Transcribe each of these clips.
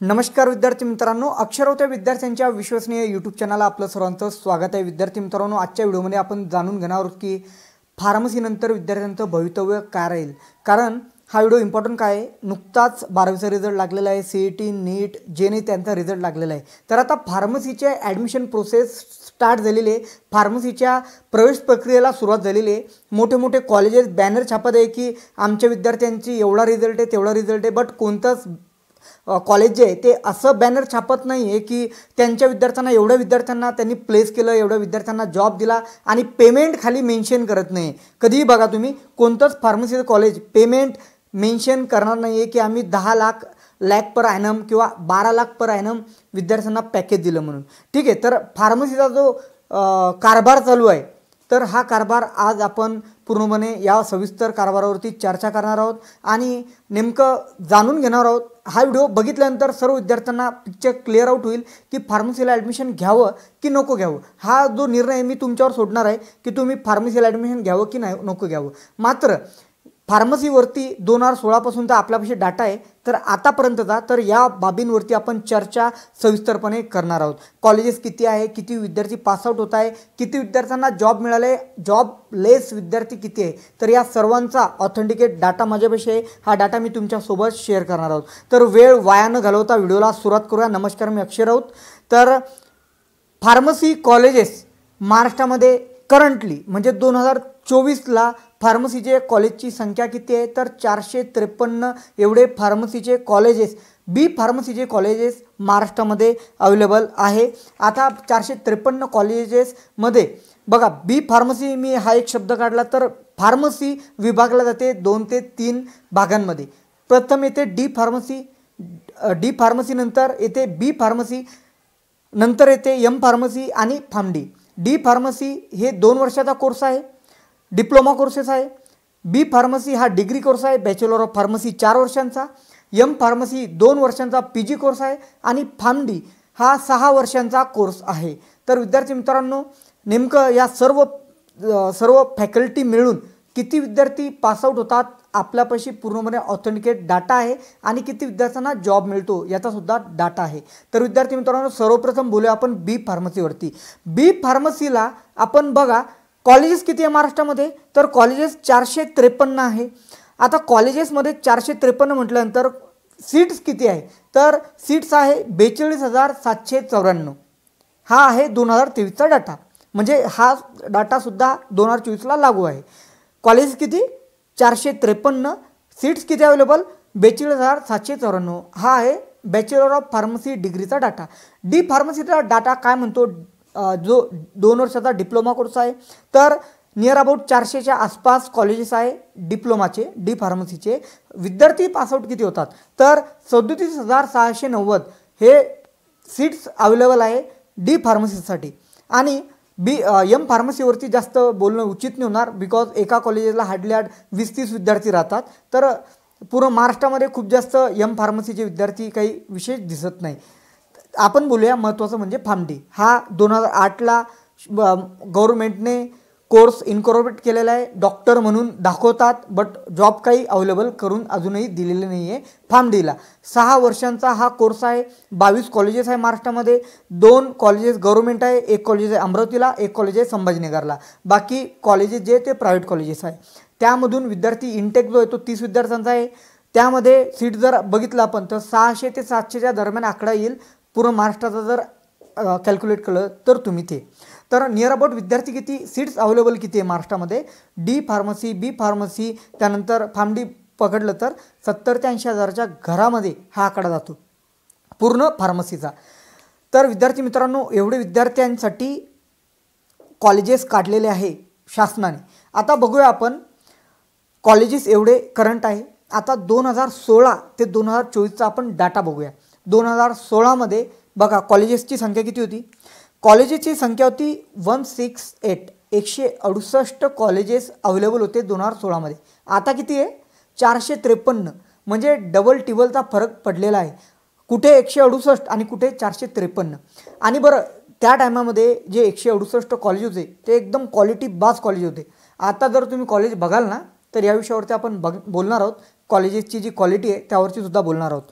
नमस्कार विद्यार्थी मित्रांनो, अक्षरवत्या विद्यार्थ्यांच्या विश्वसनीय यूट्यूब चॅनलला आपलं सर्वांचं स्वागत आहे। विद्यार्थी मित्रांनो, आजच्या व्हिडिओमध्ये आपण जाणून घेणार आहोत की फार्मसी नंतर विद्यार्थ्यांचं भवितव्य काय राहील। कारण हा व्हिडिओ इम्पॉर्टंट काय आहे, नुकताच 12वीचा रिझल्ट लागलेला आहे, सीईटी नीट जेने त्यांचा रिझल्ट लागलेला आहे। तर आता फार्मसीचे ॲडमिशन प्रोसेस स्टार्ट झालेली आहे, फार्मसीच्या प्रवेश प्रक्रियेला सुरुवात झालेली आहे। मोठे मोठे कॉलेजेस बॅनर छापत आहे की आमच्या विद्यार्थ्यांची एवढा रिझल्ट आहे तेवढा रिझल्ट आहे, बट कोणताच कॉलेज जे आहे ते असं बॅनर छापत नाही आहे की त्यांच्या विद्यार्थ्यांना एवढ्या विद्यार्थ्यांना त्यांनी प्लेस केलं, एवढ्या विद्यार्थ्यांना जॉब दिला आणि पेमेंट खाली मेन्शन करत नाही। कधीही बघा तुम्ही कोणतंच फार्मसीचं कॉलेज पेमेंट मेन्शन करणार नाही आहे की आम्ही 10 लाख पर ॲनम किंवा 12 लाख पर ॲनम विद्यार्थ्यांना पॅकेज दिलं म्हणून। ठीक आहे, तर फार्मसीचा जो कारभार चालू आहे तर हा कारभार आज आपण पूर्णपणे या सविस्तर कारभारावरती चर्चा करणार आहोत आणि नेमकं जाणून घेणार आहोत। हा व्हिडिओ बघितल्यानंतर सर्व विद्यार्थ्यांना पिक्चर क्लिअर आउट होईल की फार्मसीला ॲडमिशन घ्यावं की नको घ्यावं। हा जो निर्णय मी तुमच्यावर सोडणार आहे की तुम्ही फार्मसीला ॲडमिशन घ्यावं की नाही नको घ्यावं। मात्र फार्मसीवरती 2016 पासून तर आपल्यापाशी डाटा आहे, तर आतापर्यंतचा तर या बाबींवरती आपण चर्चा सविस्तरपणे करणार आहोत। कॉलेजेस किती आहे, किती विद्यार्थी पासआउट होत आहे, किती विद्यार्थ्यांना जॉब मिळाले, जॉब लेस विद्यार्थी किती आहे, तर या सर्वांचा ऑथेंटिकेट डाटा माझ्यापाशी आहे। हा डाटा मी तुमच्यासोबत शेअर करणार आहोत। तर वेळ वाया न घालवता व्हिडिओला सुरुवात करूया। नमस्कार, मी अक्षर राऊत। तर फार्मसी कॉलेजेस महाराष्ट्रामध्ये करंटली म्हणजे 2024ला फार्मसीचे कॉलेजची संख्या किती आहे, तर 453 एवढे फार्मसीचे कॉलेजेस, बी फार्मसीचे कॉलेजेस महाराष्ट्रामध्ये अवेलेबल आहे। आता 453 कॉलेजेसमध्ये बघा, बी फार्मसी मी हा एक शब्द काढला तर फार्मसी विभागला जाते 2 ते 3 भागांमध्ये। प्रथम येते डी फार्मसी नंतर येते बी फार्मसी, नंतर येते एम फार्मसी आणि फार्मडी। डी फार्मसी हे 2 वर्षाचा कोर्स आहे, डिप्लोमा कोर्सेस आहे। बी फार्मसी हा डिग्री कोर्स आहे, बॅचलर ऑफ फार्मसी 4 वर्षांचा। एम फार्मसी 2 वर्षांचा पीजी कोर्स आहे आणि फार्मडी हा 6 वर्षांचा कोर्स आहे। तर विद्यार्थी मित्रांनो, नेमकं या सर्व फॅकल्टी मिळून किती विद्यार्थी पासआउट होतात आपल्यापाशी पूर्णपणे ऑथेंटिकेट डाटा आहे आणि किती विद्यार्थ्यांना जॉब मिळतो याचा सुद्धा डाटा आहे। तर विद्यार्थी मित्रांनो, सर्वप्रथम बोलूया आपण बी फार्मसीवरती। बी फार्मसीला आपण बघा कॉलेजेस किती आहे महाराष्ट्रामध्ये, तर कॉलेजेस 453 आहे। आता कॉलेजेसमध्ये 453 म्हटल्यानंतर सीट्स किती आहे, तर सीट्स आहे 42,794। हा आहे 2023चा डाटा, म्हणजे हा डाटासुद्धा 2024ला लागू आहे। कॉलेज किती 453, सीट्स किती अवेलेबल 42,794। हा आहे बॅचलर ऑफ फार्मसी डिग्रीचा डाटा। डी फार्मसीचा डाटा काय म्हणतो, जो 2 वर्षाचा डिप्लोमा कोर्स आहे, तर नियर अबाउट 400च्या आसपास कॉलेजेस आहे डिप्लोमाचे, डी फार्मसीचे। विद्यार्थी पासआउट किती होतात, तर 37,690 हे सीट्स अवेलेबल आहे डी फार्मसीसाठी। आणि एम फार्मसीवरती जास्त बोलणं उचित नाही होणार, बिकॉज एका कॉलेजला हार्डली 20-30 विद्यार्थी राहतात। तर पूर्ण महाराष्ट्रामध्ये खूप जास्त एम फार्मसीचे विद्यार्थी काही विशेष दिसत नाही। आपण बोलूया महत्त्वाचं म्हणजे फार्मडी। हा 2008ला गव्हर्नमेंटने कोर्स इन्कॉर्पोरेट केलेला आहे, डॉक्टर म्हणून दाखवतात, बट जॉब काही अवेलेबल करून अजूनही दिलेले नाही आहे फार्मडीला। 6 वर्षांचा हा कोर्स आहे, 22 कॉलेजेस आहे महाराष्ट्रामध्ये। 2 कॉलेजेस गव्हर्नमेंट आहे, एक कॉलेज आहे अमरावतीला, एक कॉलेज आहे संभाजीनगरला। बाकी कॉलेजेस जे ते प्रायव्हेट कॉलेजेस आहे। त्यामधून विद्यार्थी इंटेक जो आहे तो 30 विद्यार्थ्यांचा आहे। त्यामध्ये सीट जर बघितलं आपण तर 600 ते 700च्या दरम्यान आकडा येईल पूर्ण महाराष्ट्राचा जर कॅल्क्युलेट केलं तर तुम्ही ते। तर नियर अबाउट विद्यार्थी किती, सीट्स अवेलेबल किती आहे महाराष्ट्रामध्ये, डी फार्मसी, बी फार्मसी, त्यानंतर फार्मडी पकडलं तर 70 ते 80 हजाराच्या घरामध्ये हा आकडा जातो पूर्ण फार्मसीचा। तर विद्यार्थी मित्रांनो, एवढे विद्यार्थ्यांसाठी कॉलेजेस काढलेले आहे शासनाने। आता बघूया आपण कॉलेजेस एवढे करंट आहे। आता 2016 ते 2024चा आपण डाटा बघूया। 2016मध्ये बघा कॉलेजेसची संख्या किती होती, कॉलेजेसची संख्या होती 168 कॉलेजेस अवेलेबल होते 2016मध्ये। आता किती आहे 453, म्हणजे डबल टिबलचा फरक पडलेला आहे। कुठे 168 आणि कुठे 453। आणि बरं त्या टायमामध्ये जे 168 कॉलेज होते ते एकदम क्वालिटी बास कॉलेज होते। आता जर तुम्ही कॉलेज बघाल ना तर या विषयावरती आपण बोलणार आहोत, कॉलेजेसची जी क्वालिटी आहे त्यावरती सुद्धा बोलणार आहोत।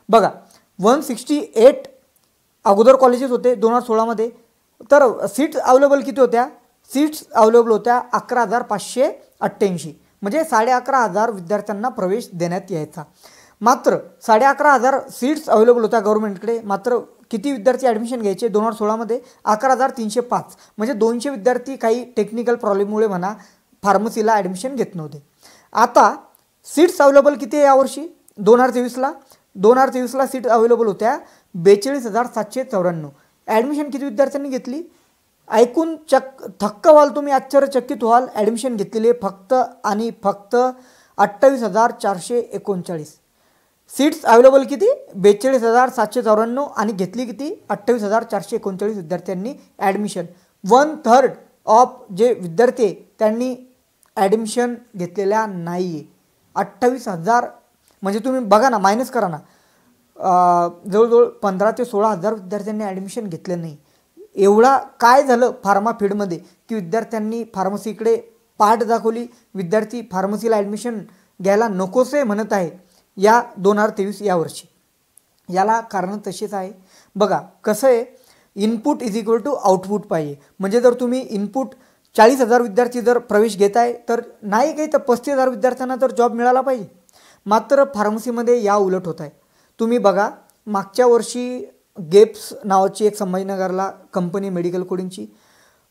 बघा 168 अगोदर कॉलेजेस होते 2016मध्ये, तर सीट्स अवेलेबल किती होत्या? सीट्स अवेलेबल होत्या 11,588, म्हणजे 11,500 विद्यार्थ्यांना प्रवेश देण्यात यायचा. मात्र 11,500 सीट्स अवेलेबल होत्या गव्हर्नमेंटकडे, मात्र किती विद्यार्थी ॲडमिशन घ्यायचे 2016मध्ये? 11,305, म्हणजे 200 विद्यार्थी काही टेक्निकल प्रॉब्लेममुळे म्हणा फार्मसीला ॲडमिशन घेत नव्हते. आता सीट्स अवेलेबल किती आहे यावर्षी 2023ला सीट अवेलेबल होत्या 42,794. ॲडमिशन किती विद्यार्थ्यांनी घेतली? ऐकून थक्क व्हाल तुम्ही, आश्चर्यचकित व्हाल. ॲडमिशन घेतलेली फक्त आणि फक्त 28,439. सीट्स अवेलेबल किती? 42,794 आणि घेतली किती? 28,439 विद्यार्थ्यांनी ॲडमिशन. 1/3 ऑफ जे विद्यार्थी त्यांनी ॲडमिशन घेतलेल्या नाही आहे. 28,000 म्हणजे तुम्ही बघा ना, मायनस करा ना, जवळजवळ 15,000 ते 16,000 विद्यार्थ्यांनी ॲडमिशन घेतले नाही. एवढा काय झालं फार्मा फील्डमध्ये की विद्यार्थ्यांनी फार्मसीकडे पाठ दाखवली. विद्यार्थी फार्मसीला ॲडमिशन घ्यायला नकोसे म्हणत आहे या 2023 या वर्षी. याला कारण तसेच आहे. बघा कसं आहे, input is equal to output पाहिजे. म्हणजे जर तुम्ही इनपुट 40,000 विद्यार्थी जर प्रवेश घेत आहे तर नाही काही तर 35,000 विद्यार्थ्यांना तर जॉब मिळाला पाहिजे. मात्र फार्मसीमध्ये या उलट होत आहे. तुम्ही बघा मागच्या वर्षी गेप्स नावाची एक संभाजीनगरला कंपनी मेडिकल कोडिंगची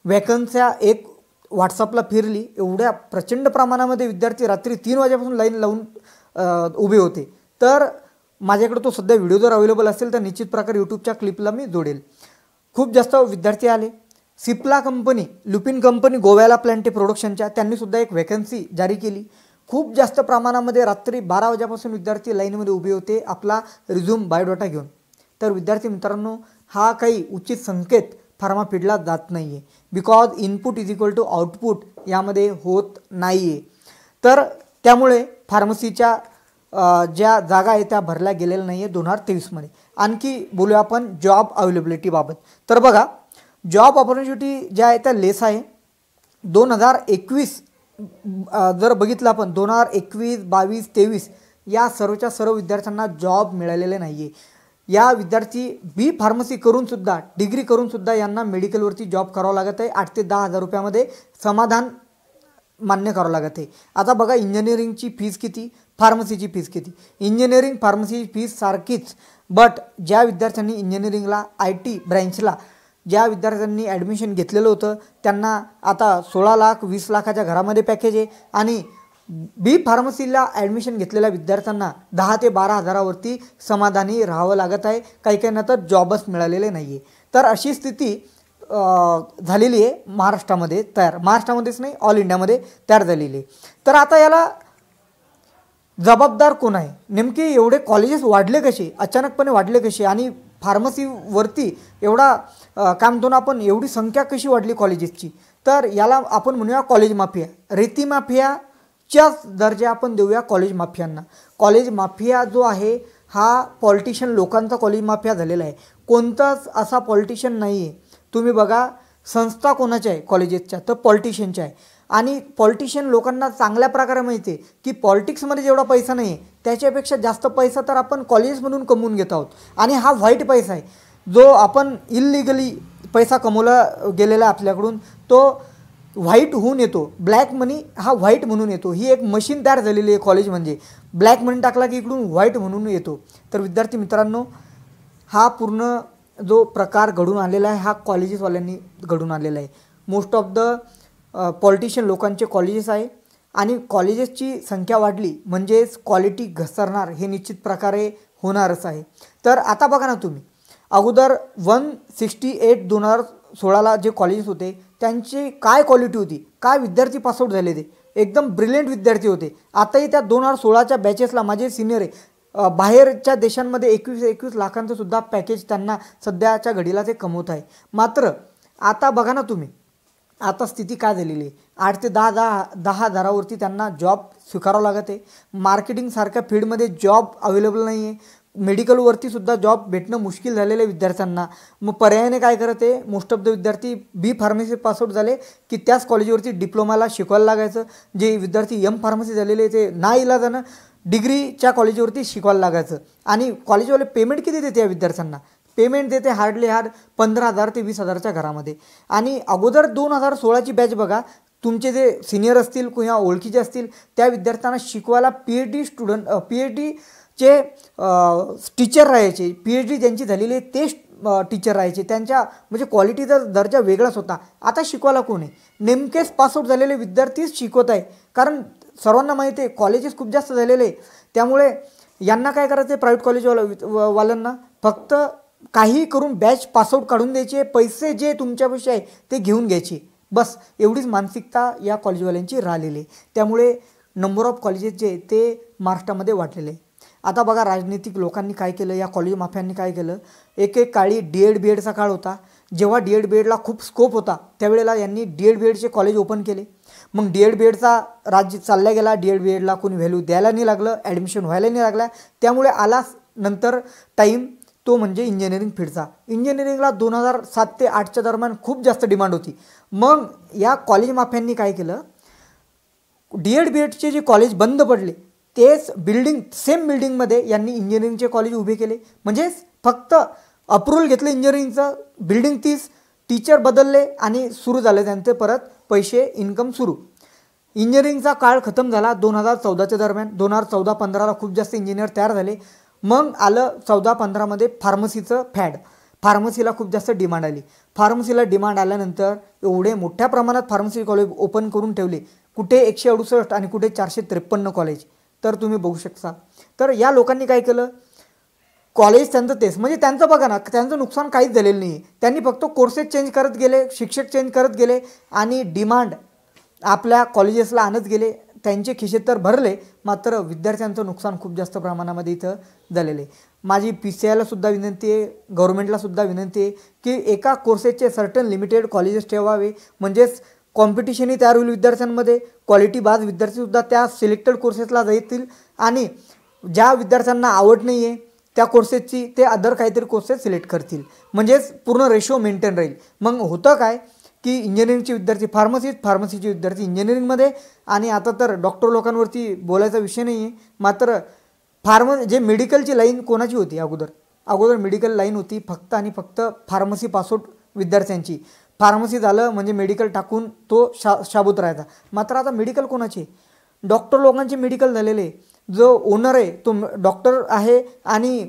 वॅकन्स्या एक व्हॉट्सअपला फिरली. एवढ्या प्रचंड प्रमाणामध्ये विद्यार्थी रात्री 3 वाजेपासून लाईन लावून उभे होते. तर माझ्याकडे तो सध्या व्हिडिओ जर अवेलेबल असेल तर निश्चित प्रकारे यूट्यूबच्या क्लिपला मी जोडेल. खूप जास्त विद्यार्थी आले. सिप्ला कंपनी, लुपिन कंपनी गोव्याला प्लांट प्रोडक्शनच्या, त्यांनीसुद्धा एक वॅकन्सी जारी केली. खूप जास्त प्रमाणामध्ये रात्री 12 वाजेपासून विद्यार्थी लाईनमध्ये उभे होते आपला रिझ्यूम बायोडाटा घेऊन. तर विद्यार्थी मित्रांनो, हा काही उचित संकेत फार्मा फील्डला जात नाही आहे. Because input is equal to output यामध्ये होत नाही आहे. तर त्यामुळे फार्मसीच्या ज्या जागा आहेत त्या भरल्या गेलेल्या नाही आहे 2023मध्ये. आणखी बोलूया आपण जॉब अवेलेबिलिटीबाबत. तर बघा जॉब ऑपॉर्च्युनिटी ज्या आहे त्या लेस आहे. 2021 जर बघितलं आपण 2021, 22, 23 या सर्वच्या सर्व विद्यार्थ्यांना जॉब मिळालेले नाही आहे. या विद्यार्थी बी फार्मसी करूनसुद्धा, डिग्री करूनसुद्धा यांना मेडिकलवरती जॉब करावा लागत आहे. 8 ते 10,000 रुपयामध्ये समाधान मान्य करावं लागत आहे. आता बघा इंजिनिअरिंगची फीज किती, फार्मसीची फीज किती. इंजिनिअरिंग फार्मसीची फीज सारखीच, बट ज्या विद्यार्थ्यांनी इंजिनिअरिंगला IT ब्रँचला ज्या विद्यार्थ्यांनी ॲडमिशन घेतलेलं होतं त्यांना आता 16 लाख 20 लाखाच्या घरामध्ये पॅकेज आहे. आणि बी फार्मसीला ॲडमिशन घेतलेल्या विद्यार्थ्यांना 10 ते 12 हजारावरती समाधानी राहावं लागत आहे. काही काहींना तर जॉबच मिळालेले नाही आहे. तर अशी स्थिती झालेली आहे महाराष्ट्रामध्ये तयार. महाराष्ट्रामध्येच नाही, ऑल इंडियामध्ये तयार झालेली आहे. तर आता याला जबाबदार कोण आहे? नेमके एवढे कॉलेजेस वाढले कसे, अचानकपणे वाढले कसे, आणि फार्मसीवरती एवढा काय म्हणतो ना आपण, एवढी संख्या कशी वाढली कॉलेजेसची? तर याला आपण म्हणूया कॉलेज माफिया. रेती माफियाच्याच दर्जा आपण देऊया कॉलेज माफियांना. कॉलेज माफिया जो आहे हा पॉलिटिशियन लोकांचा कॉलेज माफिया झालेला आहे. कोणताच असा पॉलिटिशियन नाही आहे. तुम्ही बघा संस्था कोणाच्या आहे कॉलेजेसच्या, तर पॉलिटिशियनच्या आहे. आणि पॉलिटिशियन लोकांना चांगल्या प्रकारे माहिती आहे की पॉलिटिक्समध्ये जेवढा पैसा नाही आहे त्याच्यापेक्षा जास्त पैसा तर आपण कॉलेजेसमधून कमवून घेत आहोत. आणि हा व्हाईट पैसा आहे जो आपण इल्लिगली पैसा कमवला गेलेला आपल्याकडून, तो व्हाईट होऊन येतो. ब्लॅक मनी हा व्हाईट म्हणून येतो. ही एक मशीन तयार झालेली आहे कॉलेज म्हणजे. ब्लॅक मनी टाकला की इकडून व्हाईट म्हणून येतो. तर विद्यार्थी मित्रांनो, हा पूर्ण जो प्रकार घडून आलेला आहे हा कॉलेजेसवाल्यांनी घडून आलेला आहे. मोस्ट ऑफ द पॉलिटिशियन लोकांचे कॉलेजेस आहे. आणि कॉलेजेसची संख्या वाढली म्हणजेच क्वालिटी घसरणार हे निश्चित प्रकारे होणारच आहे. तर आता बघा ना तुम्ही, अगोदर 168 2016ला जे कॉलेजेस होते त्यांची काय क्वालिटी होती, काय विद्यार्थी पासआउट झाले, ते एकदम ब्रिलियंट विद्यार्थी होते. आताही त्या 2016च्या बॅचेसला माझे सिनियर आहे बाहेरच्या देशांमध्ये 21 लाखांचं सुद्धा पॅकेज त्यांना सध्याच्या घडीला ते कमवत आहे. मात्र आता बघा ना तुम्ही, आता स्थिती काय झालेली आहे, 8 ते 10 हजारावरती त्यांना जॉब स्वीकारावं लागत आहे. मार्केटिंगसारख्या फील्डमध्ये जॉब अवेलेबल नाही आहे. मेडिकलवरती सुद्धा जॉब भेटणं मुश्किल झालेलं आहे विद्यार्थ्यांना. मग पर्यायाने काय करत आहे, मोस्ट ऑफ द विद्यार्थी बी फार्मसी पासआउट झाले की त्याच कॉलेजवरती डिप्लोमाला शिकवायला लागायचं. जे विद्यार्थी एम फार्मसी झालेले ते नाईलाजानं डिग्रीच्या कॉलेजवरती शिकवायला लागायचं आणि कॉलेजवाले पेमेंट किती देते या विद्यार्थ्यांना? पेमेंट देते हार्डली 15,000 ते 20,000च्या घरामध्ये. आणि अगोदर 2016ची बॅच बघा, तुमचे जे सिनियर असतील किंवा ओळखीचे असतील त्या विद्यार्थ्यांना शिकवायला PhD स्टुडंट PhDचे टीचर राहायचे. PhD ज्यांची झालेली आहे तेच टीचर राहायचे. त्यांच्या म्हणजे क्वालिटीचा दर्जा वेगळाच होता. आता शिकवायला कोण आहे? नेमकेच पासआउट झालेले विद्यार्थीच शिकवत आहे. कारण सर्वांना माहिती आहे कॉलेजेस खूप जास्त झालेले आहे. त्यामुळे यांना काय करायचं आहे? प्रायव्हेट कॉलेजवाल्यांना फक्त काही करून बॅच पासआउट काढून द्यायचे, पैसे जे तुमच्यापाशी आहे ते घेऊन घ्यायचे, बस एवढीच मानसिकता या कॉलेजवाल्यांची राहिलेली आहे. त्यामुळे नंबर ऑफ कॉलेजेस जे ते महाराष्ट्रामध्ये वाढलेले आहे. आता बघा राजनीतिक लोकांनी काय केलं, या कॉलेज माफियांनी काय केलं, एक काळी DED BEDचा काळ होता. जेव्हा DED BEDला खूप स्कोप होता त्यावेळेला यांनी DED BEDचे कॉलेज ओपन केले. मग DED BEDचा राज्य चालला गेला. DED BEDला कोणी व्हॅल्यू द्यायला नाही लागलं, ॲडमिशन व्हायला नाही लागला. त्यामुळे आला नंतर टाईम तो म्हणजे इंजिनिअरिंग फील्डचा. इंजिनिअरिंगला 2007 ते 2008च्या दरम्यान खूप जास्त डिमांड होती. मग या कॉलेज माफियांनी काय केलं, DED BEDचे जे कॉलेज बंद पडले तेच सेम बिल्डिंगमध्ये यांनी इंजिनिअरिंगचे कॉलेज उभे केले. म्हणजे फक्त अप्रूव्हल घेतलं इंजिनिअरिंगचं, बिल्डिंग तीच, टीचर बदलले आणि सुरू झाले त्यांचे परत पैसे इन्कम सुरू. इंजिनिअरिंगचा काळ खतम झाला 2014च्या दरम्यान. 2014-15ला खूप जास्त इंजिनियर तयार झाले. मग आलं 14-15मध्ये फार्मसीचं फॅड. फार्मसीला खूप जास्त डिमांड आली. फार्मसीला डिमांड आल्यानंतर एवढे मोठ्या प्रमाणात फार्मसी कॉलेज ओपन करून ठेवले. कुठे 168 आणि कुठे 453 कॉलेज. तर तुम्ही बघू शकता. तर या लोकांनी काय केलं, कॉलेज त्यांचं तेच, म्हणजे त्यांचं बघा ना, त्यांचं नुकसान काहीच झालेलं नाही. त्यांनी फक्त कोर्सेस चेंज करत गेले, शिक्षक चेंज करत गेले आणि डिमांड आपल्या कॉलेजेसला आणत गेले. त्यांचे खिसे तर भरले, मात्र विद्यार्थ्यांचं नुकसान खूप जास्त प्रमाणामध्ये इथं झालेलं आहे. माझी PCIला सुद्धा विनंती आहे, गव्हर्नमेंटला सुद्धा विनंती आहे की एका कोर्सेसचे सर्टन लिमिटेड कॉलेजेस ठेवावे. म्हणजेच कॉम्पिटिशनही तयार होईल विद्यार्थ्यांमध्ये, क्वालिटी बाज विद्यार्थीसुद्धा त्या सिलेक्टेड कोर्सेसला जातील आणि ज्या विद्यार्थ्यांना आवड नाही आहे त्या कोर्सेसची ते अदर काहीतरी कोर्सेस सिलेक्ट करतील. म्हणजेच पूर्ण रेशो मेंटेन राहील. मग होतं काय की इंजिनिअरिंगचे विद्यार्थी फार्मसीचे विद्यार्थी इंजिनिअरिंगमध्ये, आणि आता तर डॉक्टर लोकांवरती बोलायचा विषय नाही आहे. मात्र जे मेडिकलची लाईन कोणाची होती अगोदर मेडिकल लाईन होती फक्त आणि फक्त फार्मसी पासआउट विद्यार्थ्यांची. फार्मसी झालं म्हणजे मेडिकल टाकून तो शाबूत राहायचा. मात्र आता मेडिकल कोणाचे? डॉक्टर लोकांचे मेडिकल झालेले. जो ओनर आहे तो डॉक्टर आहे आणि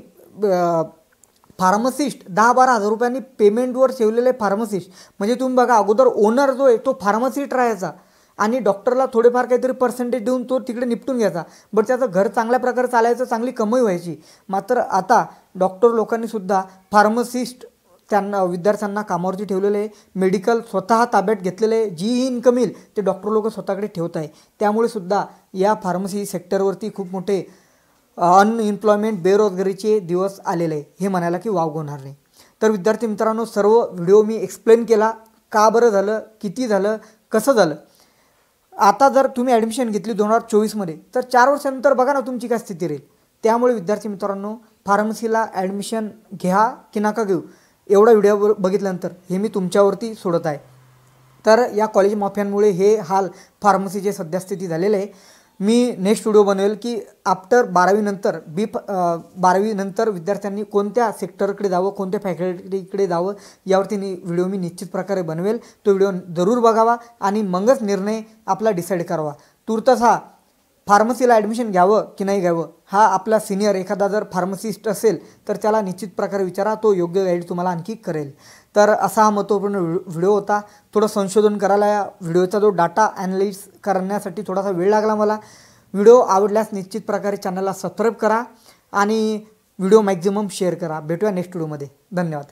फार्मसिस्ट 10-12 हजार रुपयांनी पेमेंटवर ठेवलेले फार्मसिस्ट. म्हणजे तुम्ही बघा अगोदर ओनर जो आहे तो फार्मसिस्ट राहायचा आणि डॉक्टरला थोडेफार काहीतरी पर्सेंटेज देऊन तो तिकडे निपटून घ्यायचा. बट त्याचं घर चांगल्या प्रकारे चालायचं, चांगली कमाई व्हायची. मात्र आता डॉक्टर लोकांनी सुद्धा फार्मसिस्ट त्यांना विद्यार्थ्यांना कामावरती ठेवलेले आहे. मेडिकल स्वतः ताब्यात घेतलेले आहे. जीही इन्कम येईल ते डॉक्टर लोक स्वतःकडे ठेवत आहे. त्यामुळे सुद्धा या फार्मसी सेक्टरवरती खूप मोठे अनएम्प्लॉयमेंट, बेरोजगारीचे दिवस आलेले आहे. हे म्हणायला की वाव होणार नाही. तर विद्यार्थी मित्रांनो, सर्व व्हिडिओ मी एक्सप्लेन केला, का बरं झालं, किती झालं, कसं झालं. आता जर तुम्ही ॲडमिशन घेतली 2024मध्ये तर 4 वर्षानंतर बघा ना तुमची काय स्थिती राहील. त्यामुळे विद्यार्थी मित्रांनो, फार्मसीला ॲडमिशन घ्या की नका घेऊ, एवढा व्हिडिओ बघितल्यानंतर हे मी तुमच्यावरती सोडत आहे. तर या कॉलेज माफियांमुळे हे हाल फार्मसीचे सध्या स्थिती झालेले आहे. मी नेक्स्ट व्हिडिओ बनवेल की आफ्टर 12वी नंतर 12वी नंतर विद्यार्थ्यांनी कोणत्या सेक्टरकडे जावं, कोणत्या फॅकल्टीकडे जावं, यावरती व्हिडिओ मी निश्चित प्रकारे बनवेल. तो व्हिडिओ जरूर बघावा आणि मगच निर्णय आपला डिसाईड करावा. तुर्तास हा फार्मसीला ॲडमिशन घ्यावं की नाही घ्यावं हा आपला सिनियर एखादा जर फार्मसिस्ट असेल तर त्याला निश्चित प्रकारे विचारा, तो योग्य गाईड तुम्हाला आणखी करेल. तर असा हा महत्त्वपूर्ण व्हिडिओ होता. थोडं संशोधन करायला या व्हिडिओचा जो डाटा ॲनालिसिस करण्यासाठी थोडासा वेळ लागला मला. व्हिडिओ आवडल्यास निश्चित प्रकारे चॅनलला सबस्क्राईब करा आणि व्हिडिओ मॅक्झिमम शेअर करा. भेटूया नेक्स्ट व्हिडिओमध्ये. धन्यवाद.